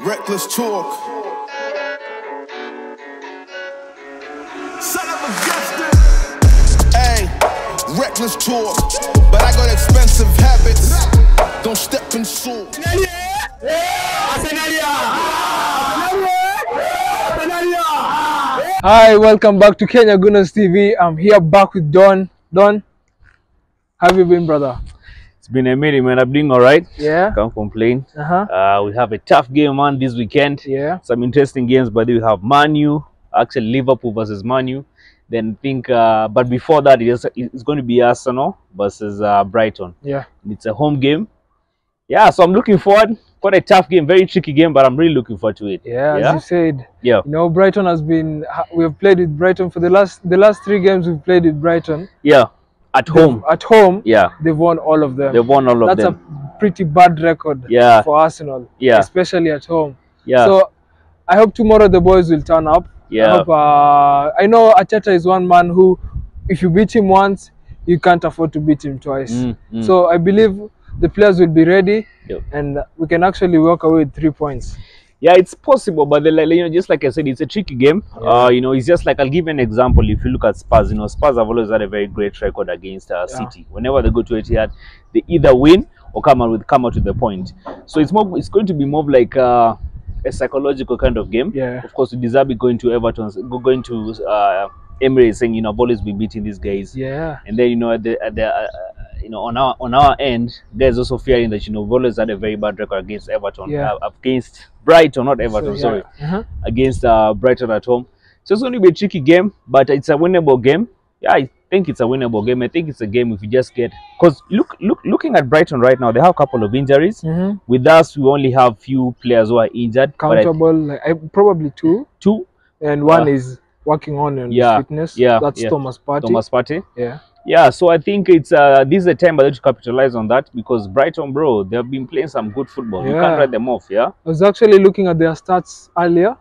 Reckless talk. Son of a gangster. Hey, reckless talk. But I got expensive habits. Don't step in salt. Hi, welcome back to Kenya Gunners TV. I'm here back with Don. Don, how have you been, brother? It's been a minute, man. I'm doing all right. Yeah. Can't complain. Uh-huh. We have a tough game, man, this weekend. Yeah. Some interesting games, but we have Man U, actually Liverpool versus Man U. Then but before that, it's going to be Arsenal versus Brighton. Yeah. It's a home game. Yeah, so I'm looking forward. Quite a tough game, very tricky game, but I'm really looking forward to it. Yeah, as you said. Yeah. You know, Brighton has been. We have played with Brighton for the last 3 games. We've played with Brighton. Yeah. At home. At home. Yeah. They've won all of them. They've won all of them. That's a pretty bad record. Yeah. For Arsenal. Yeah. Especially at home. Yeah. So I hope tomorrow the boys will turn up. Yeah. I hope, I know Arteta is one man who, if you beat him once, you can't afford to beat him twice. So I believe the players will be ready. Yep. And we can actually walk away with 3 points. Yeah, it's possible, but just like I said, it's a tricky game. Yeah. It's just like, I'll give you an example. If you look at Spurs, Spurs have always had a very great record against City. Whenever they go to Etihad, they either win or come out with the point. So it's going to be more like a psychological kind of game. Yeah. Of course, De Zerbi going to Everton, going to Emirates, saying I've always been beating these guys. Yeah. And then on our end, there's also fearing that we've always had a very bad record against Everton. Yeah. Against Brighton, not Everton. So, yeah. Sorry, against Brighton at home. So it's going to be a tricky game, but it's a winnable game. Yeah, I think it's a winnable game. I think it's a game if you just get, because looking at Brighton right now, they have a couple of injuries. With us, we only have few players who are injured. Countable, probably two, and one is working on his fitness. Yeah, that's Thomas Partey. Thomas Partey. Yeah. Yeah, so I think it's this is a time to capitalize on that, because Brighton, bro, they have been playing some good football. You can't write them off. Yeah. I was actually looking at their stats earlier,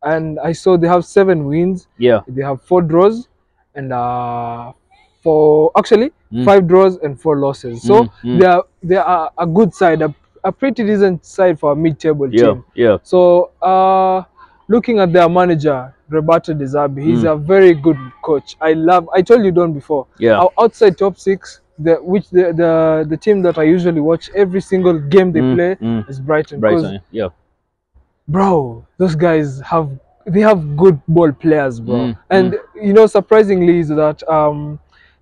and I saw they have 7 wins. Yeah. They have 4 draws, and 5 draws and 4 losses. So they are a good side, a pretty decent side for a mid-table team. Yeah. So looking at their manager, Roberto De Zerbi, he's a very good coach. I told you Don before. Yeah. Outside top 6, the team that I usually watch every single game they play is Brighton. Brighton. Yeah. Bro, those guys have good ball players, bro. And surprisingly is that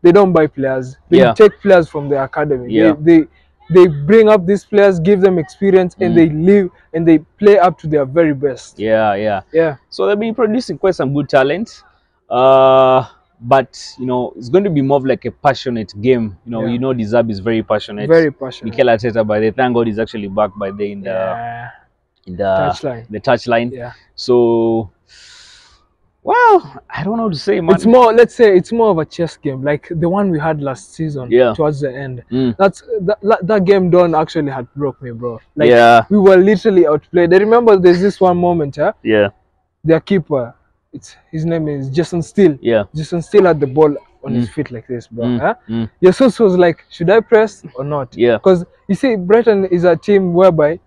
they don't buy players. They take players from the academy. Yeah. They bring up these players, give them experience, and they live and they play up to their very best. Yeah. So they've been producing quite some good talent. But it's going to be more of like a passionate game. De Zerbi is very passionate. Very passionate. Mikel Arteta, by the thank God, is actually back by the in the touchline. Yeah. So, well, I don't know what to say, man. It's more, let's say, it's more of a chess game, like the one we had last season. Yeah. Towards the end, that game Don actually had broke me, bro. Like, we were literally outplayed. I remember there's this one moment, their keeper, his name is Jason Steele. Yeah. Jason Steele had the ball on his feet like this, bro. Jesus was like, should I press or not? Yeah. Because you see, Brighton is a team whereby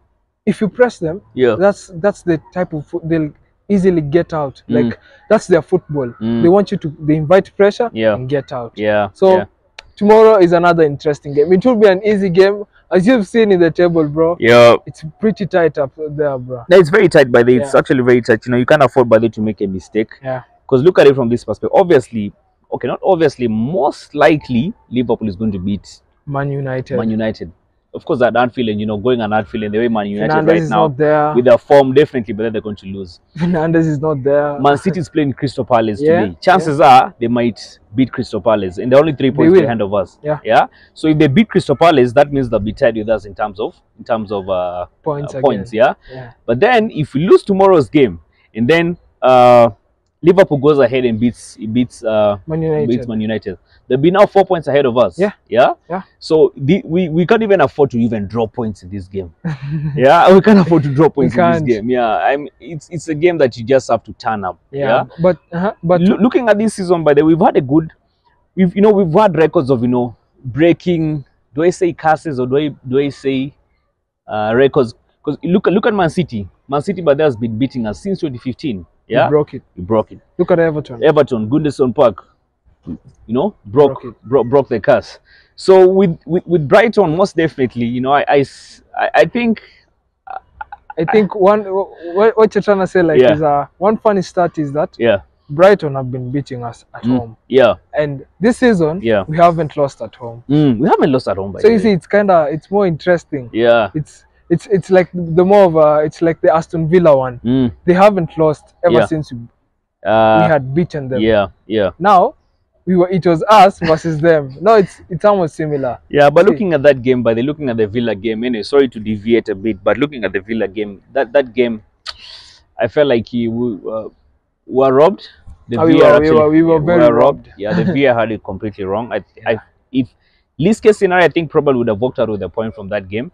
if you press them, that's the type of they'll easily get out. Like, that's their football. They want you to invite pressure and get out. Yeah. So tomorrow is another interesting game. It will be an easy game, as you've seen in the table, bro. Yeah. It's pretty tight up there, bro. Yeah, it's very tight, by the it's actually very tight. You can't afford by the to make a mistake. Yeah. Because look at it from this perspective. Obviously, not obviously, most likely Liverpool is going to beat Man United. Of course, at Anfield, and going on Anfield, and the way Man United Fernandes right is now, not there. with their form, definitely, but then they're going to lose. Fernandes is not there. Man City is playing Crystal Palace today. Chances are they might beat Crystal Palace, and they're only 3 points behind of us. Yeah. So if they beat Crystal Palace, that means they'll be tied with us in terms of points. Yeah. But then if we lose tomorrow's game, and then Liverpool goes ahead and beats Man United. They'll be now 4 points ahead of us. Yeah. So we can't even afford to even draw points in this game. We can't afford to draw points in this game. It's a game that you just have to turn up. But looking at this season, by the way, we've had records of breaking. Do I say curses or do I say records? Because look at Man City. Man City, but has been beating us since 2015. Yeah, we broke it. Look at Everton. Goodison Park. You know, broke the curse. So with Brighton, most definitely, you know, I think what you're trying to say, like, is one funny stat is that Brighton have been beating us at home. Yeah. And this season, we haven't lost at home. We haven't lost at home. So you see, it's more interesting. Yeah. It's like it's like the Aston Villa one. They haven't lost ever since we had beaten them. Yeah. Now it was us versus them. No, it's almost similar. Yeah, but looking at that game, looking at the Villa game, anyway, sorry to deviate a bit, but looking at the Villa game, that game, I felt like we were robbed. We were very robbed. Yeah, the VAR had it completely wrong. If least case scenario, I think probably would have walked out with a point from that game.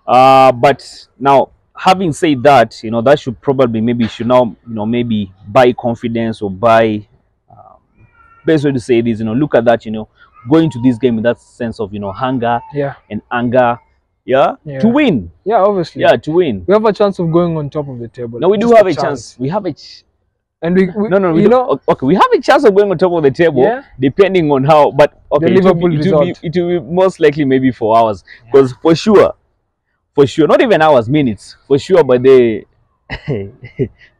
But now, having said that, you know, that should probably maybe buy confidence or buy. Best way to say it is, you know, look at that, you know, going to this game with that sense of, you know, hunger and anger, to win. Yeah, obviously. Yeah, to win. We have a chance of going on top of the table. No, we do have a chance. We have a and we okay, we have a chance of going on top of the table, depending on how. But okay, it will be most likely maybe 4 hours, because for sure, not even hours, minutes, for sure. But they,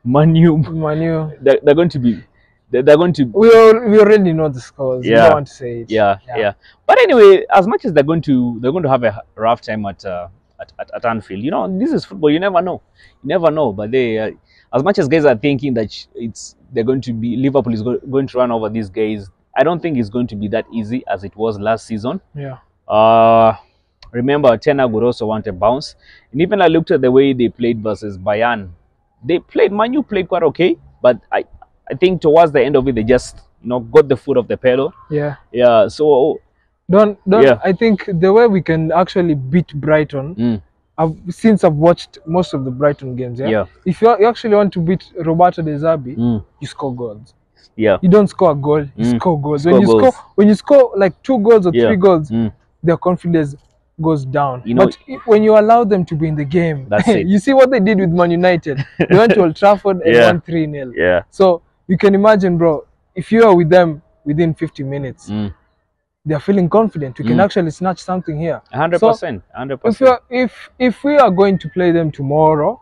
Manu, they're going to be. They're going to. We already know the scores. Yeah. We don't want to say it. Yeah. But anyway, as much as they're going to have a rough time at Anfield, you know, this is football. You never know. But they, as much as guys are thinking that Liverpool is going to run over these guys, I don't think it's going to be that easy as it was last season. Yeah. Remember, Ten Hag would also want a bounce, and even I looked at the way they played versus Bayern. Manu played quite okay, but I think towards the end of it, they just, you know, got the foot of the pedal. Yeah. So I think the way we can actually beat Brighton, since I've watched most of the Brighton games, if you actually want to beat Roberto De Zerbi, you score goals. Yeah. You don't score a goal, you score goals. When you score like 2 goals or 3 goals, their confidence goes down. You know, but when you allow them to be in the game, that's it. You see what they did with Man United. They went to Old Trafford and won 3-0. Yeah. So you can imagine, bro, if you are with them within 50 minutes, they are feeling confident. We can actually snatch something here. 100%. 100%. If we are going to play them tomorrow,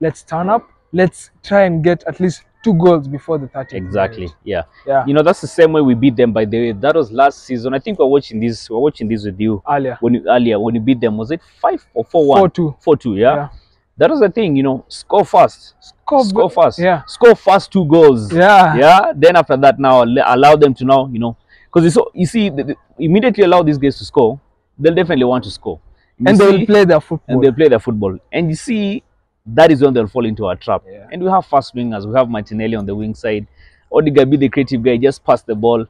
let's turn up. Let's try and get at least 2 goals before the 30th. Exactly. Yeah. You know, that's the same way we beat them. By the way, that was last season. I think we're watching this with you earlier. When you beat them, was it 5 or 4-1? 4-2. Yeah. That was the thing, you know, score fast. Score fast. Yeah. Score fast 2 goals. Yeah. Yeah. Then after that, now allow them to now, you know, because you see, immediately allow these guys to score, they'll definitely want to score. And they'll play their football. And you see, that is when they'll fall into our trap. Yeah. And we have fast wingers. We have Martinelli on the wing side. Odegaard be the creative guy, just pass the ball.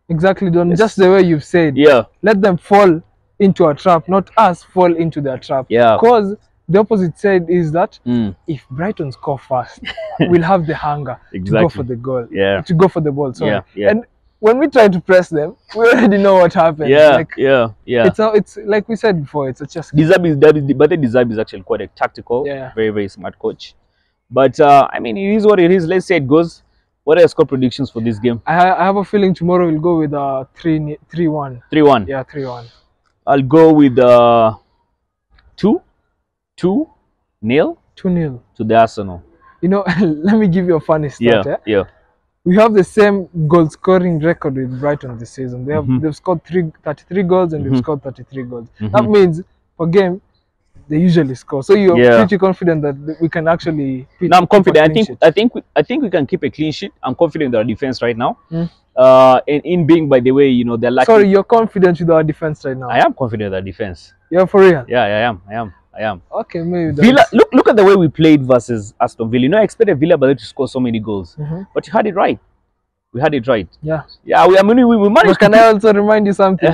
Exactly, Don. Yes. Just the way you've said. Yeah. Let them fall into a trap, not us fall into their trap. Yeah. Because the opposite side is that if Brighton score fast, we'll have the hunger to go for the goal. Yeah. To go for the ball. Sorry. Yeah. And when we try to press them, we already know what happens. Yeah. It's like we said before, it's a chess game. De Zerbi is actually quite a tactical, very, very smart coach. But I mean, it is what it is. Let's say it goes. What are your score predictions for this game? I have a feeling tomorrow we'll go with 3-1. 3-1. Yeah, 3-1. I'll go with 2-0. 2-0 to the Arsenal. You know, let me give you a funny stat. Yeah. We have the same goal scoring record with Brighton this season. They've scored 33 goals and we've scored 33 goals. That means per game they usually score. So you're pretty confident that we can actually. No, I'm confident. I think we can keep a clean sheet. I'm confident with our defense right now. And in being, by the way, you know, they're lucky. Sorry, you're confident with our defense right now? I am confident with our defense. You're for real? Yeah, I am. Okay, maybe. Villa, look at the way we played versus Aston Villa. You know, I expected Villa to score so many goals, but you had it right. We had it right. Yeah. We managed. But can I also remind you something?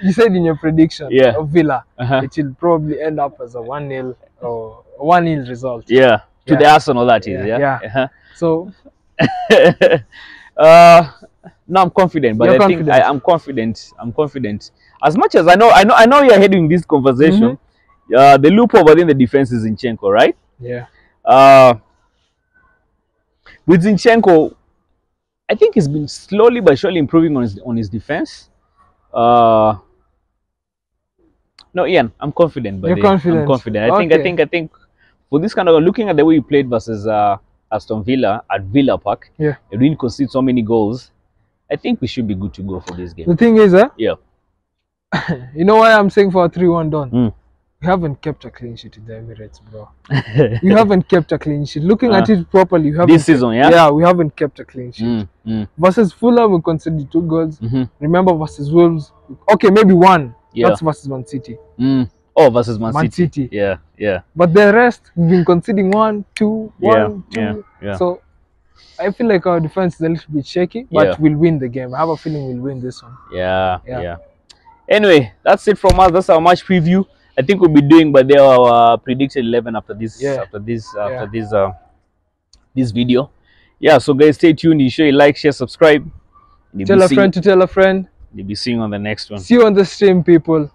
You said in your prediction of Villa, it will probably end up as a 1-0 or 1-0 result. Yeah. To the Arsenal, that is. Yeah. So. No, I'm confident, but I'm confident. I'm confident. As much as I know you're heading this conversation. The loophole within the defense is Zinchenko, right? Yeah. With Zinchenko, I think he's been slowly but surely improving on his defense. No, Ian, I'm confident. You're confident. I'm confident. I think for this kind of looking at the way he played versus Aston Villa at Villa Park, yeah, he didn't concede so many goals. I think we should be good to go for this game. The thing is, yeah. You know why I'm saying for a 3-1 done? We haven't kept a clean sheet in the Emirates, bro. You haven't kept a clean sheet. Looking at it properly, you haven't. This season, yeah? Yeah, we haven't kept a clean sheet. Versus Fulham, we conceded 2 goals. Remember, versus Wolves, okay, maybe 1. Yeah. That's versus Man City. Oh, versus Man City. Yeah, yeah. But the rest, we've been conceding 1, 2, 1, 2. Yeah. So, I feel like our defense is a little bit shaky, but we'll win the game. I have a feeling we'll win this one. Yeah. Anyway, that's it from us. That's our match preview. I think we'll be doing by our predicted 11 after this this video. Yeah, so guys, stay tuned. You sure you like, share, subscribe. Tell a friend to tell a friend. You'll be seeing you on the next one. See you on the stream, people.